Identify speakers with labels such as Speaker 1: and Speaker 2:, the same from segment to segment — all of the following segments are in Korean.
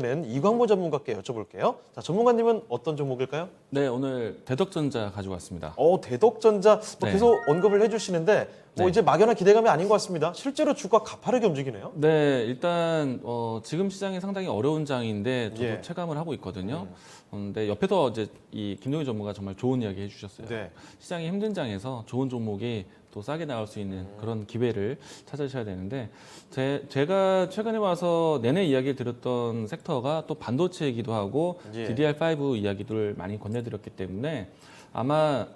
Speaker 1: 는 이광보 전문가께 여쭤볼게요. 자, 전문가님은 어떤 종목일까요?
Speaker 2: 네, 오늘 대덕전자 가지고 왔습니다.
Speaker 1: 대덕전자
Speaker 2: 네.
Speaker 1: 계속 언급을 해주시는데
Speaker 2: 네.
Speaker 1: 이제 막연한 기대감이 아닌 것 같습니다. 실제로 주가 가파르게 움직이네요.
Speaker 2: 네, 일단 지금 시장이 상당히 어려운 장인데 저도
Speaker 1: 예.
Speaker 2: 체감을 하고 있거든요. 근데 옆에서 이제 이 김동희 전문가 정말 좋은 이야기 해주셨어요.
Speaker 1: 네.
Speaker 2: 시장이 힘든 장에서 좋은 종목이 또 싸게 나올 수 있는 그런 기회를 찾으셔야 되는데 제가 최근에 와서 내내 이야기를 드렸던 섹터가 또 반도체이기도 하고
Speaker 1: 예.
Speaker 2: DDR5 이야기들을 많이 건네드렸기 때문에 아마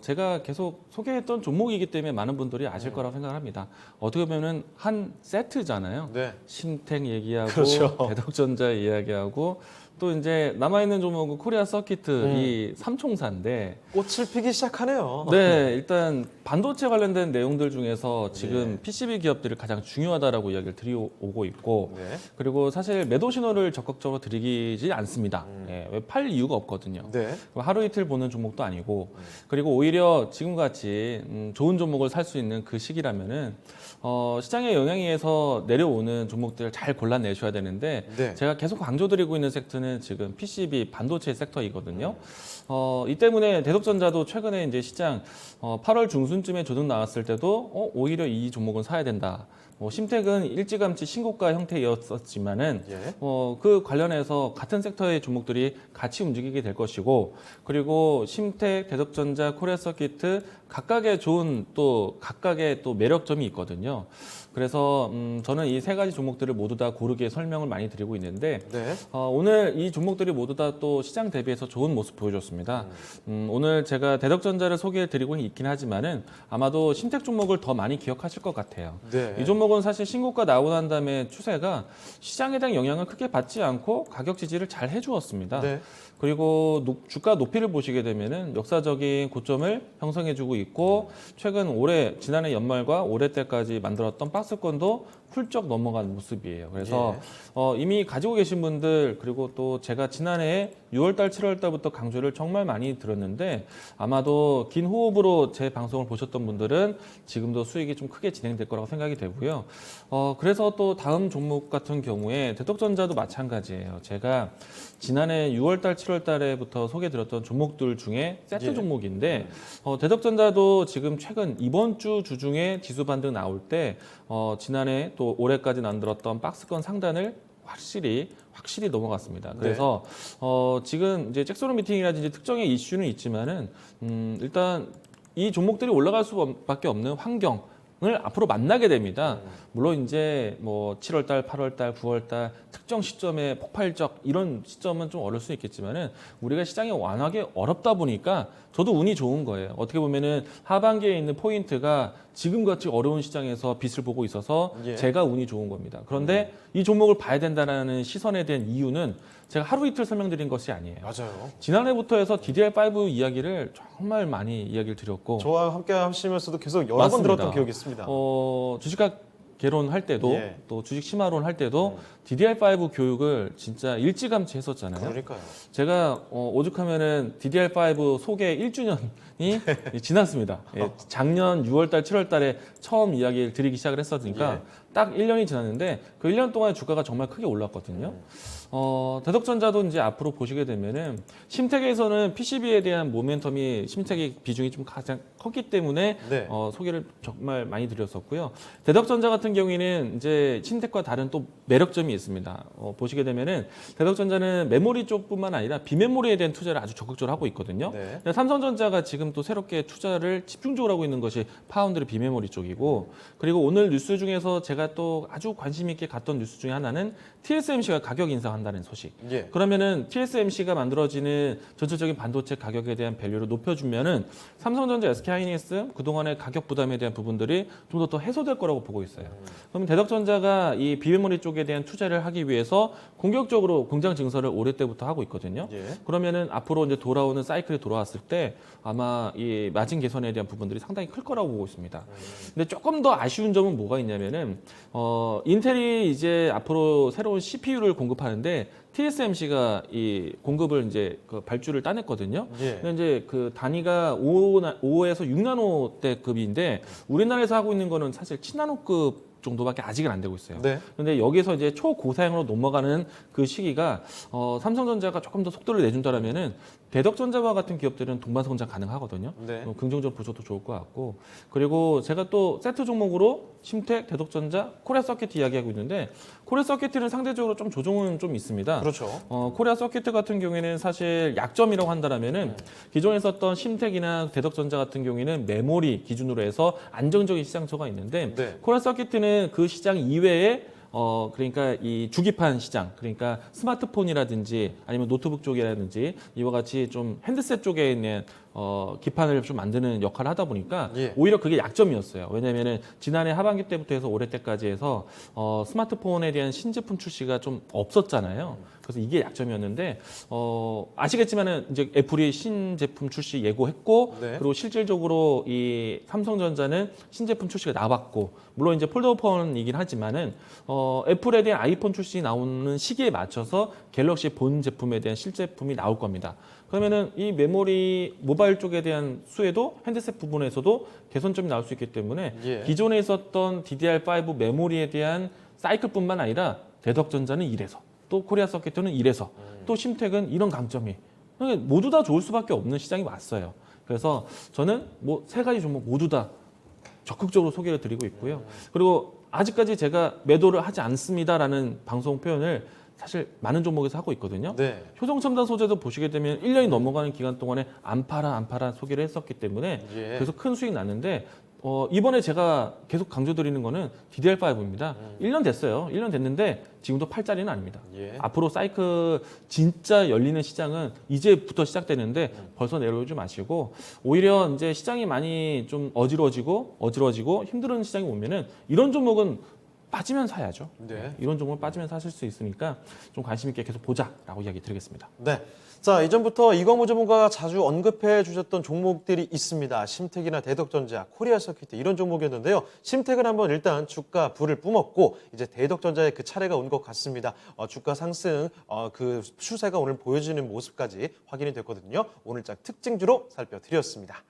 Speaker 2: 제가 계속 소개했던 종목이기 때문에 많은 분들이 아실 거라고 생각합니다. 어떻게 보면은 한 세트잖아요.
Speaker 1: 네.
Speaker 2: 신택 얘기하고
Speaker 1: 그렇죠.
Speaker 2: 대덕전자 이야기하고 또 이제 남아있는 종목은 코리아 서키트 이 삼총사인데
Speaker 1: 꽃을 피기 시작하네요.
Speaker 2: 네, 일단 반도체 관련된 내용들 중에서 지금 PCB 기업들이 가장 중요하다라고 이야기를 드리고 있고
Speaker 1: 네.
Speaker 2: 그리고 사실 매도 신호를 적극적으로 드리지 않습니다. 예, 왜 팔 이유가 없거든요.
Speaker 1: 네.
Speaker 2: 하루 이틀 보는 종목도 아니고 그리고 오히려 지금같이 좋은 종목을 살 수 있는 그 시기라면은 시장의 영향에 의해서 내려오는 종목들을 잘 골라내셔야 되는데
Speaker 1: 네.
Speaker 2: 제가 계속 강조드리고 있는 섹터는 지금 PCB 반도체 섹터이거든요. 이 때문에 대덕전자도 최근에 이제 시장 8월 중순쯤에 조정 나왔을 때도 오히려 이 종목은 사야 된다. 심택은 일찌감치 신고가 형태였었지만은
Speaker 1: 예.
Speaker 2: 그 관련해서 같은 섹터의 종목들이 같이 움직이게 될 것이고 그리고 심택, 대덕전자, 코리아서키트 각각의 좋은 또 각각의 또 매력점이 있거든요. 그래서 저는 이 세 가지 종목들을 모두 다 고르게 설명을 많이 드리고 있는데
Speaker 1: 네.
Speaker 2: 오늘 이 종목들이 모두 다 또 시장 대비해서 좋은 모습 보여줬습니다. 오늘 제가 대덕전자를 소개해 드리고 있긴 하지만은 아마도 심택 종목을 더 많이 기억하실 것 같아요.
Speaker 1: 네.
Speaker 2: 이 종목은 사실 신고가 나오고 난 다음에 추세가 시장에 대한 영향을 크게 받지 않고 가격 지지를 잘 해주었습니다.
Speaker 1: 네.
Speaker 2: 그리고 주가 높이를 보시게 되면은 역사적인 고점을 형성해주고 있고 최근 지난해 연말과 올해 때까지 만들었던 박스권도 훌쩍 넘어간 모습이에요. 그래서 이미 가지고 계신 분들 그리고 또 제가 지난해 6월달, 7월달부터 강조를 정말 많이 들었는데 아마도 긴 호흡으로 제 방송을 보셨던 분들은 지금도 수익이 좀 크게 진행될 거라고 생각이 되고요. 그래서 또 다음 종목 같은 경우에 대덕전자도 마찬가지예요. 제가 지난해 6월달, 7월달에부터 소개드렸던 종목들 중에 세트
Speaker 1: 예.
Speaker 2: 종목인데 대덕전자도 지금 최근 이번 주 주중에 지수 반등 나올 때 지난해 또 올해까지 만들었던 박스권 상단을 확실히 넘어갔습니다. 그래서 지금 이제 잭소론 미팅이라든지 특정의 이슈는 있지만은 일단 이 종목들이 올라갈 수밖에 없는 환경을 앞으로 만나게 됩니다. 물론 이제 뭐 7월달, 8월달, 9월달 특정 시점에 폭발적 이런 시점은 좀 어려울 수 있겠지만은 우리가 시장이 워낙에 어렵다 보니까 저도 운이 좋은 거예요. 어떻게 보면은 하반기에 있는 포인트가 지금같이 어려운 시장에서 빛을 보고 있어서
Speaker 1: 예.
Speaker 2: 제가 운이 좋은 겁니다. 그런데 이 종목을 봐야 된다는 시선에 대한 이유는 제가 하루 이틀 설명드린 것이 아니에요.
Speaker 1: 맞아요.
Speaker 2: 지난해부터 해서 DDR5 이야기를 정말 많이 이야기를 드렸고
Speaker 1: 저와 함께 하시면서도 계속 여러 번
Speaker 2: 맞습니다.
Speaker 1: 들었던 기억이 있습니다.
Speaker 2: 주식학 개론 할 때도
Speaker 1: 예.
Speaker 2: 또 주식 심화론 할 때도 DDR5 교육을 진짜 일찌감치 했었잖아요.
Speaker 1: 그러니까요.
Speaker 2: 제가 오죽하면은 DDR5 소개 1주년이 지났습니다. 예, 작년 6월달, 7월달에 처음 이야기를 드리기 시작을 했었으니까 딱 1년이 지났는데 그 1년 동안 주가가 정말 크게 올랐거든요. 대덕전자도 이제 앞으로 보시게 되면은 심택에서는 PCB에 대한 모멘텀이 심택의 비중이 좀 가장 컸기 때문에
Speaker 1: 네.
Speaker 2: 소개를 정말 많이 드렸었고요. 대덕전자 같은 경우에는 이제 심택과 다른 또 매력점이 있습니다. 보시게 되면은 대덕전자는 메모리 쪽뿐만 아니라 비메모리에 대한 투자를 아주 적극적으로 하고 있거든요.
Speaker 1: 네.
Speaker 2: 삼성전자가 지금 또 새롭게 투자를 집중적으로 하고 있는 것이 파운드리 비메모리 쪽이고 그리고 오늘 뉴스 중에서 제가 또 아주 관심 있게 갔던 뉴스 중에 하나는 TSMC가 가격 인상한다는 소식.
Speaker 1: 예.
Speaker 2: 그러면은 TSMC가 만들어지는 전체적인 반도체 가격에 대한 밸류를 높여주면은 삼성전자, SK하이닉스 그동안의 가격 부담에 대한 부분들이 좀 더 해소될 거라고 보고 있어요. 그러면 대덕전자가 이 비메모리 쪽에 대한 투자를 하기 위해서 공격적으로 공장 증설을 올해 때부터 하고 있거든요.
Speaker 1: 예.
Speaker 2: 그러면은 앞으로 이제 돌아오는 사이클이 돌아왔을 때 아마 이 마진 개선에 대한 부분들이 상당히 클 거라고 보고 있습니다. 근데 조금 더 아쉬운 점은 뭐가 있냐면은 인텔이 이제 앞으로 새로운 CPU를 공급하는데 TSMC가 이 공급을 이제 그 발주를 따냈거든요.
Speaker 1: 예.
Speaker 2: 근데 이제 그 단위가 5에서 6나노대급인데 우리나라에서 하고 있는 거는 사실 7나노급 정도밖에 아직은 안 되고 있어요.
Speaker 1: 네.
Speaker 2: 그런데 여기서 이제 초고사양으로 넘어가는 그 시기가 삼성전자가 조금 더 속도를 내준다라면은 대덕전자와 같은 기업들은 동반 성장 가능하거든요.
Speaker 1: 네.
Speaker 2: 긍정적으로 보셔도 좋을 것 같고, 그리고 제가 또 세트 종목으로 심택, 대덕전자, 코리아 서킷 이야기하고 있는데, 코리아 서킷은 상대적으로 좀 조정은 좀 있습니다.
Speaker 1: 그렇죠.
Speaker 2: 코리아 서킷 같은 경우에는 사실 약점이라고 한다라면은 기존에 썼던 심택이나 대덕전자 같은 경우에는 메모리 기준으로 해서 안정적인 시장처가 있는데,
Speaker 1: 네.
Speaker 2: 코리아 서킷은 그 시장 이외에 그러니까 이 주기판 시장, 그러니까 스마트폰이라든지 아니면 노트북 쪽이라든지 이와 같이 좀 핸드셋 쪽에 있는 기판을 좀 만드는 역할을 하다 보니까
Speaker 1: 예.
Speaker 2: 오히려 그게 약점이었어요. 왜냐하면은 지난해 하반기 때부터 해서 올해 때까지 해서 스마트폰에 대한 신제품 출시가 좀 없었잖아요. 그래서 이게 약점이었는데 아시겠지만은 이제 애플이 신제품 출시 예고했고
Speaker 1: 네.
Speaker 2: 그리고 실질적으로 이 삼성전자는 신제품 출시가 나왔고 물론 이제 폴더폰이긴 하지만은 애플에 대한 아이폰 출시 나오는 시기에 맞춰서 갤럭시 본 제품에 대한 실제품이 나올 겁니다. 그러면은 이 메모리 모바일 쪽에 대한 수에도 핸드셋 부분에서도 개선점이 나올 수 있기 때문에
Speaker 1: 예.
Speaker 2: 기존에 있었던 DDR5 메모리에 대한 사이클뿐만 아니라 대덕전자는 이래서 또 코리아 서킷은 이래서 또 심택은 이런 강점이 그러니까 모두 다 좋을 수밖에 없는 시장이 왔어요. 그래서 저는 뭐 세 가지 종목 모두 다 적극적으로 소개를 드리고 있고요. 그리고 아직까지 제가 매도를 하지 않습니다라는 방송 표현을 사실 많은 종목에서 하고 있거든요.
Speaker 1: 네.
Speaker 2: 효성첨단 소재도 보시게 되면 1년이 넘어가는 기간 동안에 안 팔아 소개를 했었기 때문에
Speaker 1: 예.
Speaker 2: 그래서 큰 수익 났는데 이번에 제가 계속 강조드리는 거는 DDR5입니다. 1년 됐어요. 1년 됐는데 지금도 팔 자리는 아닙니다.
Speaker 1: 예.
Speaker 2: 앞으로 사이클 진짜 열리는 시장은 이제부터 시작되는데 벌써 내려오지 마시고 오히려 이제 시장이 많이 좀 어지러지고 힘든 시장이 오면은 이런 종목은 빠지면 사야죠.
Speaker 1: 네.
Speaker 2: 이런 종목을 빠지면 사실 수 있으니까 좀 관심 있게 계속 보자라고 이야기 드리겠습니다.
Speaker 1: 네. 자, 이전부터 이광호 전문가가 자주 언급해 주셨던 종목들이 있습니다. 심택이나 대덕전자, 코리아 서킷 이런 종목이었는데요. 심택은 한번 일단 주가 불을 뿜었고 이제 대덕전자의 그 차례가 온 것 같습니다. 주가 상승 그 추세가 오늘 보여지는 모습까지 확인이 됐거든요. 오늘 장 특징주로 살펴드렸습니다.